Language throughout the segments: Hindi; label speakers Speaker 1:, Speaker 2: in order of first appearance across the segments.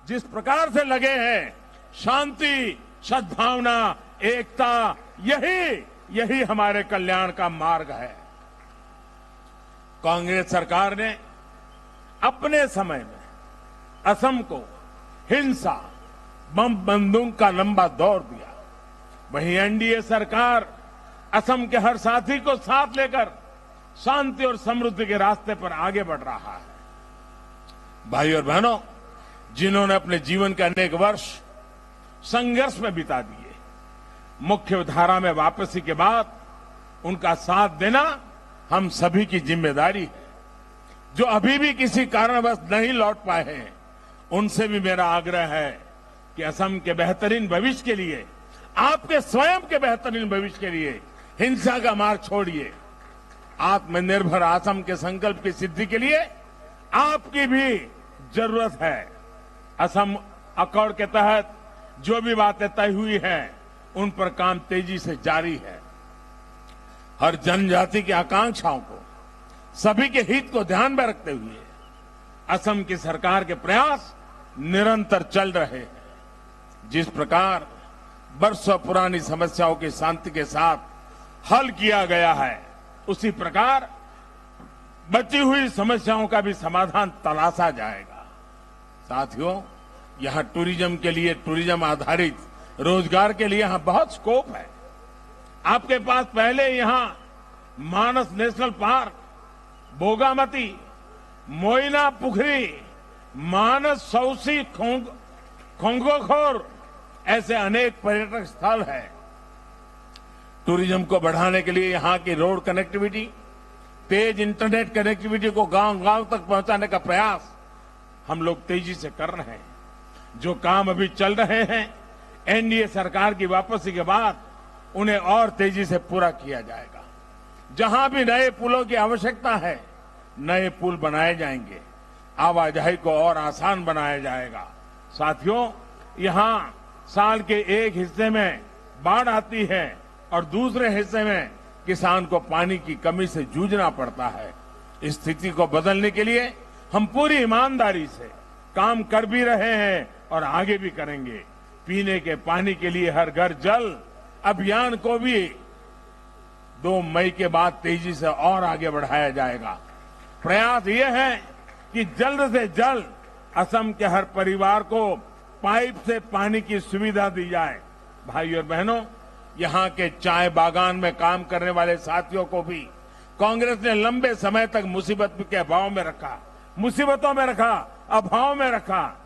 Speaker 1: जिस प्रकार से लगे हैं, शांति, सद्भावना, एकता, यही हमारे कल्याण का मार्ग है। कांग्रेस सरकार ने अपने समय में असम को हिंसा, बम बंदूक का लंबा दौर दिया। वहीं एनडीए सरकार असम के हर साथी को साथ लेकर शांति और समृद्धि के रास्ते पर आगे बढ़ रहा है। भाई और बहनों, जिन्होंने अपने जीवन के अनेक वर्ष संघर्ष में बिता दिए, मुख्य धारा में वापसी के बाद उनका साथ देना हम सभी की जिम्मेदारी है। जो अभी भी किसी कारणवश नहीं लौट पाए हैं, उनसे भी मेरा आग्रह है कि असम के बेहतरीन भविष्य के लिए, आपके स्वयं के बेहतरीन भविष्य के लिए हिंसा का मार्ग छोड़िए। आत्मनिर्भर असम के संकल्प की सिद्धि के लिए आपकी भी जरूरत है। असम अकॉर्ड के तहत जो भी बातें तय हुई हैं, उन पर काम तेजी से जारी है। हर जनजाति की आकांक्षाओं को, सभी के हित को ध्यान में रखते हुए असम की सरकार के प्रयास निरंतर चल रहे हैं। जिस प्रकार वर्षों पुरानी समस्याओं की शांति के साथ हल किया गया है, उसी प्रकार बची हुई समस्याओं का भी समाधान तलाशा जाएगा। साथियों, यहां टूरिज्म के लिए, टूरिज्म आधारित रोजगार के लिए यहां बहुत स्कोप है। आपके पास पहले यहां मानस नेशनल पार्क, बोगामती, मोइना पुखरी, मानस सौसी, खोंगोखोर ऐसे अनेक पर्यटक स्थल हैं। टूरिज्म को बढ़ाने के लिए यहां की रोड कनेक्टिविटी, तेज इंटरनेट कनेक्टिविटी को गांव-गांव तक पहुंचाने का प्रयास हम लोग तेजी से कर रहे हैं। जो काम अभी चल रहे हैं, एनडीए सरकार की वापसी के बाद उन्हें और तेजी से पूरा किया जाएगा। जहां भी नए पुलों की आवश्यकता है, नए पुल बनाए जाएंगे, आवाजाही को और आसान बनाया जाएगा। साथियों, यहां साल के एक हिस्से में बाढ़ आती है और दूसरे हिस्से में किसान को पानी की कमी से जूझना पड़ता है। इस स्थिति को बदलने के लिए हम पूरी ईमानदारी से काम कर भी रहे हैं और आगे भी करेंगे। पीने के पानी के लिए हर घर जल अभियान को भी 2 मई के बाद तेजी से और आगे बढ़ाया जाएगा। प्रयास ये है कि जल्द से जल्द असम के हर परिवार को पाइप से पानी की सुविधा दी जाए। भाई और बहनों, यहां के चाय बागान में काम करने वाले साथियों को भी कांग्रेस ने लंबे समय तक मुसीबतों में रखा, अभाव में रखा।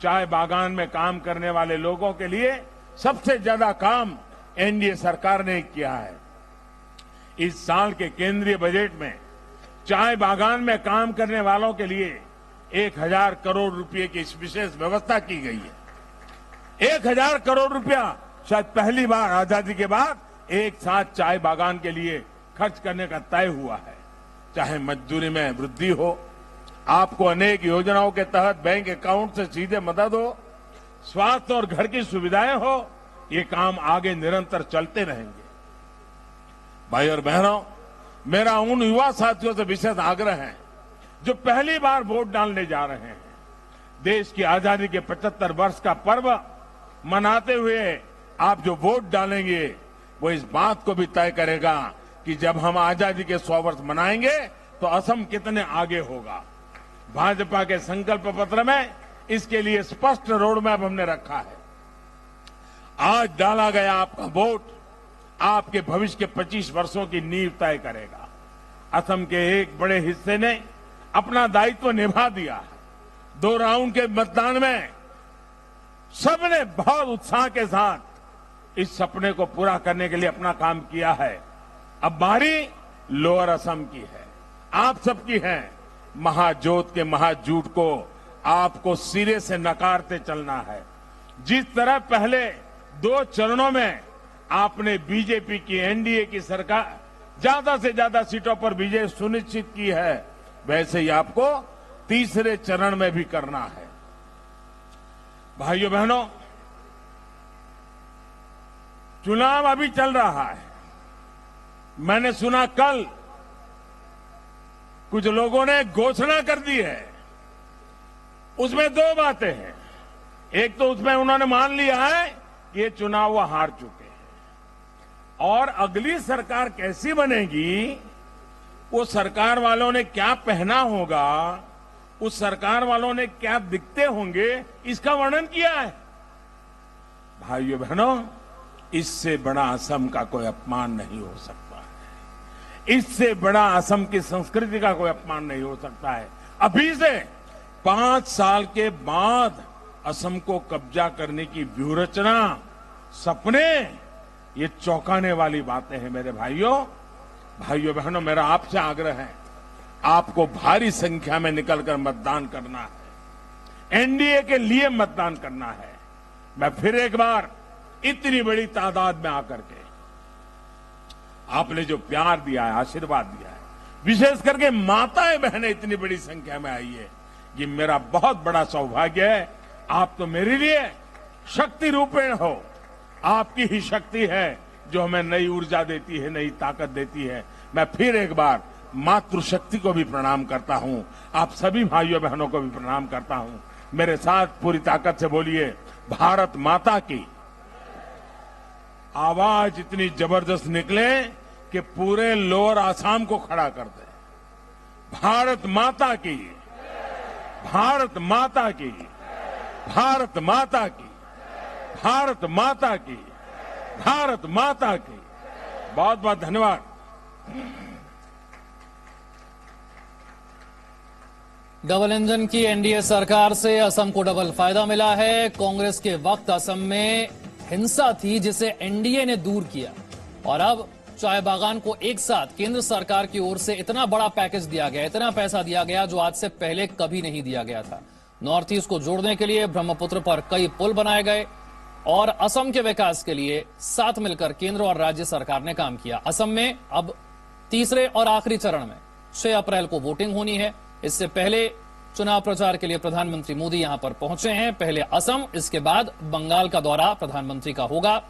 Speaker 1: चाय बागान में काम करने वाले लोगों के लिए सबसे ज्यादा काम एनडीए सरकार ने किया है। इस साल के केंद्रीय बजट में चाय बागान में काम करने वालों के लिए 1000 करोड़ रुपए की विशेष व्यवस्था की गई है। 1000 करोड़ रुपया शायद पहली बार आजादी के बाद एक साथ चाय बागान के लिए खर्च करने का तय हुआ है। चाहे मजदूरी में वृद्धि हो, आपको अनेक योजनाओं के तहत बैंक अकाउंट से सीधे मदद हो, स्वास्थ्य और घर की सुविधाएं हो, ये काम आगे निरंतर चलते रहेंगे। भाई और बहनों, मेरा उन युवा साथियों से विशेष आग्रह है जो पहली बार वोट डालने जा रहे हैं। देश की आजादी के 75 वर्ष का पर्व मनाते हुए आप जो वोट डालेंगे, वो इस बात को भी तय करेगा कि जब हम आजादी के 100 वर्ष मनाएंगे तो असम कितने आगे होगा। भाजपा के संकल्प पत्र में इसके लिए स्पष्ट रोड मैप हमने रखा है। आज डाला गया आपका वोट आपके भविष्य के 25 वर्षों की नींव तय करेगा। असम के एक बड़े हिस्से ने अपना दायित्व निभा दिया है। 2 राउंड के मतदान में सबने बहुत उत्साह के साथ इस सपने को पूरा करने के लिए अपना काम किया है। अब बारी लोअर असम की है, आप सबकी है। महाजोत के महाजूट को आपको सिरे से नकारते चलना है। जिस तरह पहले 2 चरणों में आपने बीजेपी की, एनडीए की सरकार ज्यादा से ज्यादा सीटों पर विजय सुनिश्चित की है, वैसे ही आपको तीसरे चरण में भी करना है। भाइयों बहनों, चुनाव अभी चल रहा है। मैंने सुना कल कुछ लोगों ने घोषणा कर दी है, उसमें 2 बातें हैं। एक तो उसमें उन्होंने मान लिया है कि ये चुनाव वो हार चुके हैं और अगली सरकार कैसी बनेगी, वो सरकार वालों ने क्या पहना होगा, उस सरकार वालों ने क्या दिखते होंगे, इसका वर्णन किया है। भाइयों बहनों, इससे बड़ा असम का कोई अपमान नहीं हो सकता है। इससे बड़ा असम की संस्कृति का कोई अपमान नहीं हो सकता है। अभी से 5 साल के बाद असम को कब्जा करने की व्यूहरचना, सपने, ये चौंकाने वाली बातें हैं मेरे भाइयों। भाइयों बहनों, मेरा आपसे आग्रह है, आपको भारी संख्या में निकलकर मतदान करना है, एनडीए के लिए मतदान करना है। मैं फिर एक बार इतनी बड़ी तादाद में आकर के आपने जो प्यार दिया है, आशीर्वाद दिया है, विशेष करके माताएं बहनें इतनी बड़ी संख्या में आई है, ये मेरा बहुत बड़ा सौभाग्य है। आप तो मेरे लिए शक्ति रूपेण हो। आपकी ही शक्ति है जो हमें नई ऊर्जा देती है, नई ताकत देती है। मैं फिर एक बार मातृशक्ति को भी प्रणाम करता हूं, आप सभी भाइयों बहनों को भी प्रणाम करता हूं। मेरे साथ पूरी ताकत से बोलिए, भारत माता की। आवाज इतनी जबरदस्त निकले कि पूरे लोअर आसाम को खड़ा कर दे। भारत माता की, भारत माता की, भारत माता की, भारत माता की, भारत माता की। बहुत बहुत धन्यवाद।
Speaker 2: डबल इंजन की एनडीए सरकार से असम को डबल फायदा मिला है। कांग्रेस के वक्त असम में हिंसा थी जिसे एनडीए ने दूर किया और अब चाय बागान को एक साथ केंद्र सरकार की ओर से इतना बड़ा पैकेज दिया गया, इतना पैसा दिया गया जो आज से पहले कभी नहीं दिया गया था। नॉर्थ ईस्ट को जोड़ने के लिए ब्रह्मपुत्र पर कई पुल बनाए गए और असम के विकास के लिए साथ मिलकर केंद्र और राज्य सरकार ने काम किया। असम में अब तीसरे और आखिरी चरण में 6 अप्रैल को वोटिंग होनी है। इससे पहले चुनाव प्रचार के लिए प्रधानमंत्री मोदी यहां पर पहुंचे हैं। पहले असम, इसके बाद बंगाल का दौरा प्रधानमंत्री का होगा।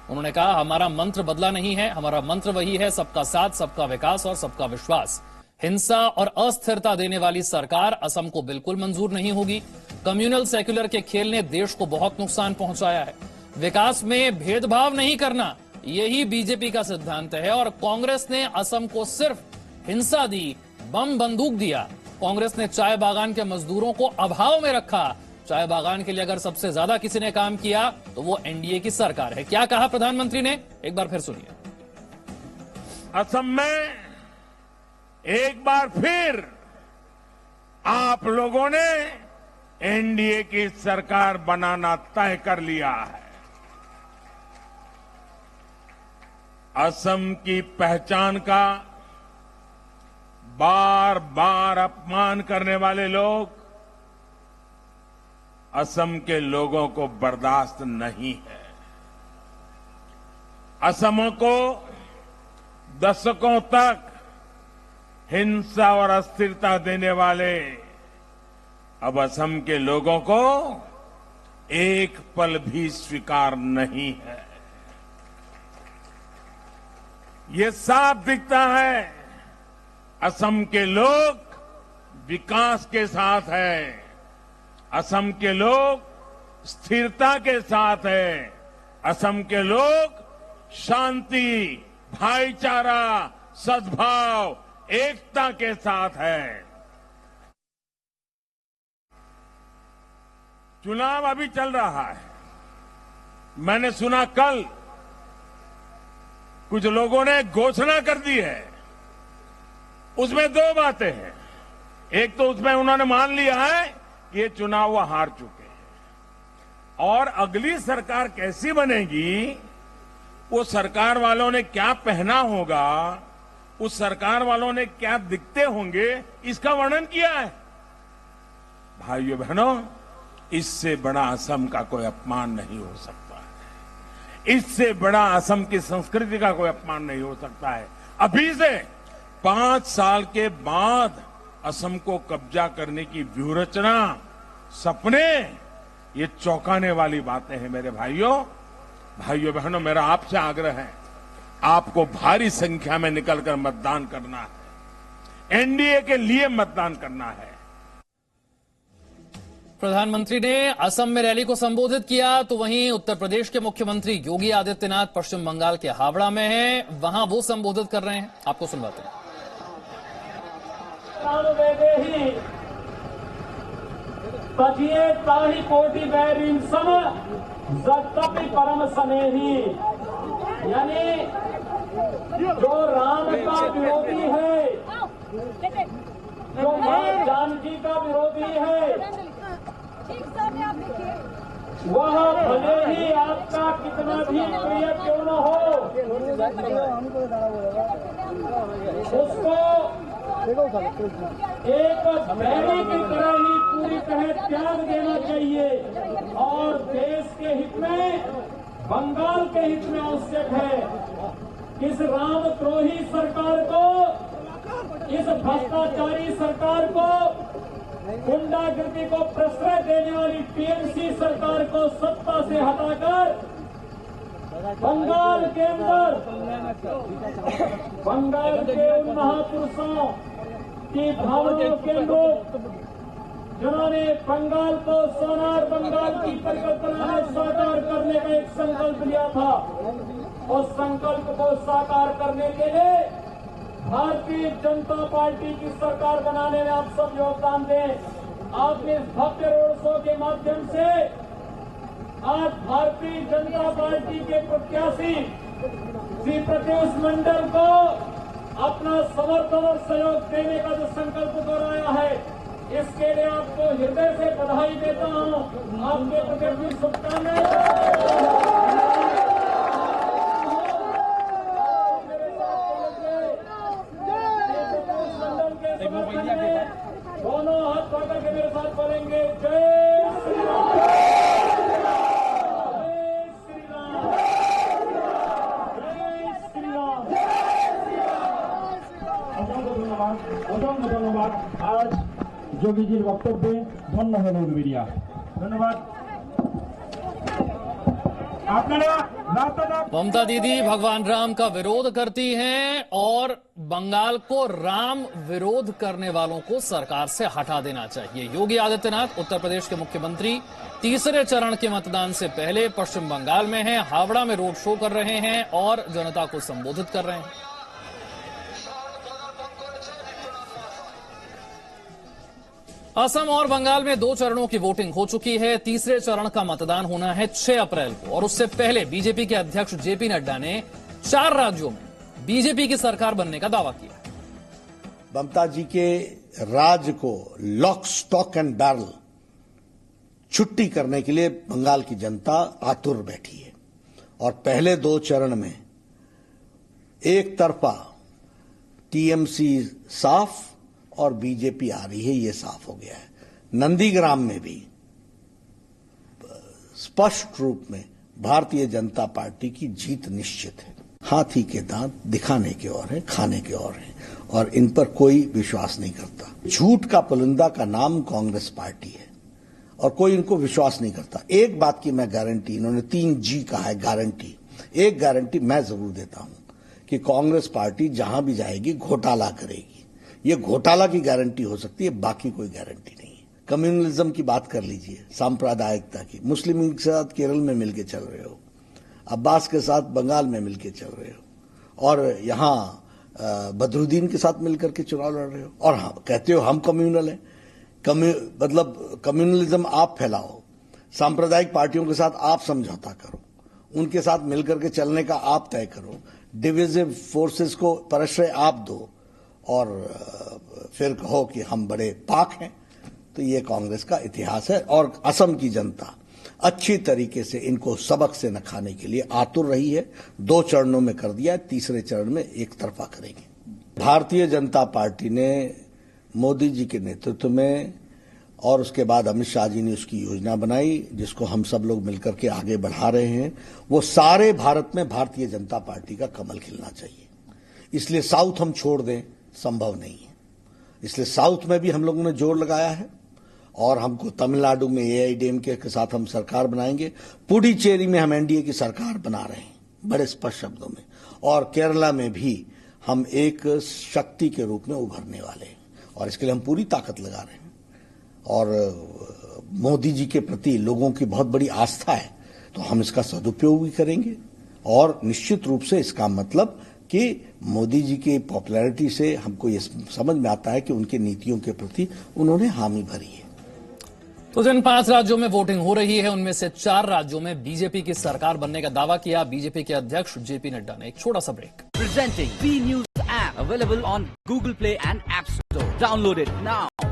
Speaker 2: उन्होंने कहा, हमारा मंत्र बदला नहीं है, हमारा मंत्र वही है, सबका साथ, सबका विकास और सबका विश्वास। हिंसा और अस्थिरता देने वाली सरकार असम को बिल्कुल मंजूर नहीं होगी। कम्युनल सेक्युलर के खेल ने देश को बहुत नुकसान पहुंचाया है। विकास में भेदभाव नहीं करना, यही बीजेपी का सिद्धांत है और कांग्रेस ने असम को सिर्फ हिंसा दी, बम बंदूक दिया। कांग्रेस ने चाय बागान के मजदूरों को अभाव में रखा। चाय बागान के लिए अगर सबसे ज्यादा किसी ने काम किया तो वो एनडीए की सरकार है। क्या कहा प्रधानमंत्री ने, एक बार फिर सुनिए।
Speaker 1: असम में एक बार फिर आप लोगों ने एनडीए की सरकार बनाना तय कर लिया है। असम की पहचान का बार बार अपमान करने वाले लोग असम के लोगों को बर्दाश्त नहीं है। असम को दशकों तक हिंसा और अस्थिरता देने वाले अब असम के लोगों को एक पल भी स्वीकार नहीं है। ये साफ दिखता है, असम के लोग विकास के साथ हैं, असम के लोग स्थिरता के साथ हैं, असम के लोग शांति, भाईचारा, सद्भाव, एकता के साथ हैं। चुनाव अभी चल रहा है। मैंने सुना कल कुछ लोगों ने घोषणा कर दी है, उसमें 2 बातें हैं। एक तो उसमें उन्होंने मान लिया है कि ये चुनाव वो हार चुके हैं और अगली सरकार कैसी बनेगी, वो सरकार वालों ने क्या पहना होगा, उस सरकार वालों ने क्या दिखते होंगे, इसका वर्णन किया है। भाइयों बहनों, इससे बड़ा असम का कोई अपमान नहीं हो सकता है। इससे बड़ा असम की संस्कृति का कोई अपमान नहीं हो सकता है। अभी से 5 साल के बाद असम को कब्जा करने की व्यूहरचना, सपने, ये चौंकाने वाली बातें हैं मेरे भाइयों। भाइयों बहनों, मेरा आपसे आग्रह है, आपको भारी संख्या में निकलकर मतदान करना है, एनडीए के लिए मतदान करना है।
Speaker 2: प्रधानमंत्री ने असम में रैली को संबोधित किया, तो वहीं उत्तर प्रदेश के मुख्यमंत्री योगी आदित्यनाथ पश्चिम बंगाल के हावड़ा में हैं। वहां वो संबोधित कर रहे हैं, आपको सुनवाते हैं।
Speaker 3: परम स्नेही, यानी जो राम का विरोधी है, जो मां जानकी का विरोधी है, वह भले ही आपका कितना भी प्रिय क्यों न हो, उसको एक बैरी की तरह ही पूरी तरह त्याग देना चाहिए और देश के हित में, बंगाल के हित में आवश्यक है। इस रामद्रोही सरकार को, इस भ्रष्टाचारी सरकार को, गुंडागर्दी को प्रश्रय देने वाली टीएमसी सरकार को सत्ता से हटाकर बंगाल के अंदर, बंगाल के उन महापुरुषों की भावनाओं के अनुरूप जिन्होंने बंगाल को सोनार बंगाल की परिकल्पना में साकार करने का एक संकल्प लिया था, उस संकल्प को साकार करने के लिए भारतीय जनता पार्टी की सरकार बनाने में आप सब योगदान दें। आपने इस भव्य रोड शो के माध्यम से आज भारतीय जनता पार्टी के प्रत्याशी श्री प्रत्युष मंडल को अपना समर्थन और सहयोग देने का जो संकल्प दोहराया है, इसके लिए आपको हृदय से बधाई देता हूं। आपके प्रति अपनी शुभकामनाएं। दोनों हाथ पकड़ के मेरे साथ बोलेंगे, जय श्री राम, जय श्री राम, जय श्री राम।
Speaker 4: অসংখ্য ধন্যবাদ। আজ যোগীজির বক্তব্যে ধন্য হল মিডিয়া। ধন্যবাদ। আপনারা
Speaker 2: ममता दीदी भगवान राम का विरोध करती हैं और बंगाल को राम विरोध करने वालों को सरकार से हटा देना चाहिए। योगी आदित्यनाथ उत्तर प्रदेश के मुख्यमंत्री तीसरे चरण के मतदान से पहले पश्चिम बंगाल में हैं, हावड़ा में रोड शो कर रहे हैं और जनता को संबोधित कर रहे हैं। असम और बंगाल में 2 चरणों की वोटिंग हो चुकी है। तीसरे चरण का मतदान होना है 6 अप्रैल को और उससे पहले बीजेपी के अध्यक्ष जेपी नड्डा ने 4 राज्यों में बीजेपी की सरकार बनने का दावा किया।
Speaker 5: ममता जी के राज को लॉक स्टॉक एंड बैरल छुट्टी करने के लिए बंगाल की जनता आतुर बैठी है और पहले 2 चरण में एक तरफा टीएमसी साफ और बीजेपी आ रही है, ये साफ हो गया है। नंदीग्राम में भी स्पष्ट रूप में भारतीय जनता पार्टी की जीत निश्चित है। हाथी के दांत दिखाने के और हैं, खाने के और हैं और इन पर कोई विश्वास नहीं करता। झूठ का पुलिंदा का नाम कांग्रेस पार्टी है और कोई इनको विश्वास नहीं करता। एक बात की मैं गारंटी, इन्होंने 3G कहा है, गारंटी, एक गारंटी मैं जरूर देता हूं कि कांग्रेस पार्टी जहां भी जाएगी घोटाला करेगी। ये घोटाला की गारंटी हो सकती है, बाकी कोई गारंटी नहीं है। कम्युनलिज्म की बात कर लीजिए, सांप्रदायिकता की, मुस्लिम के साथ केरल में मिलके चल रहे हो, अब्बास के साथ बंगाल में मिलके चल रहे हो और यहां बदरुद्दीन के साथ मिलकर के चुनाव लड़ रहे हो और हाँ कहते हो हम कम्युनल हैं। मतलब कम्युनलिज्म आप फैलाओ, सांप्रदायिक पार्टियों के साथ आप समझौता करो, उनके साथ मिलकर के चलने का आप तय करो, डिविजिव फोर्सेस को प्रश्रय आप दो और फिर कहो कि हम बड़े पाक हैं। तो ये कांग्रेस का इतिहास है और असम की जनता अच्छी तरीके से इनको सबक से न खाने के लिए आतुर रही है। 2 चरणों में कर दिया है, तीसरे चरण में एक तरफा करेंगे। भारतीय जनता पार्टी ने मोदी जी के नेतृत्व में और उसके बाद अमित शाह जी ने उसकी योजना बनाई जिसको हम सब लोग मिलकर के आगे बढ़ा रहे हैं। वो सारे भारत में भारतीय जनता पार्टी का कमल खिलना चाहिए। इसलिए साउथ हम छोड़ दें संभव नहीं है। इसलिए साउथ में भी हम लोगों ने जोर लगाया है और हमको तमिलनाडु में एआईडीएमके के साथ हम सरकार बनाएंगे। पुडुचेरी में हम एनडीए की सरकार बना रहे हैं बड़े स्पष्ट शब्दों में और केरला में भी हम एक शक्ति के रूप में उभरने वाले हैं और इसके लिए हम पूरी ताकत लगा रहे हैं और मोदी जी के प्रति लोगों की बहुत बड़ी आस्था है, तो हम इसका सदुपयोग भी करेंगे। और निश्चित रूप से इसका मतलब कि मोदी जी की पॉपुलैरिटी से हमको ये समझ में आता है कि उनकी नीतियों के प्रति उन्होंने हामी भरी है।
Speaker 2: तो जिन 5 राज्यों में वोटिंग हो रही है उनमें से 4 राज्यों में बीजेपी की सरकार बनने का दावा किया बीजेपी के अध्यक्ष जेपी नड्डा ने। एक छोटा सा break.
Speaker 6: Presenting B News app available on Google Play and App Store. Download it now.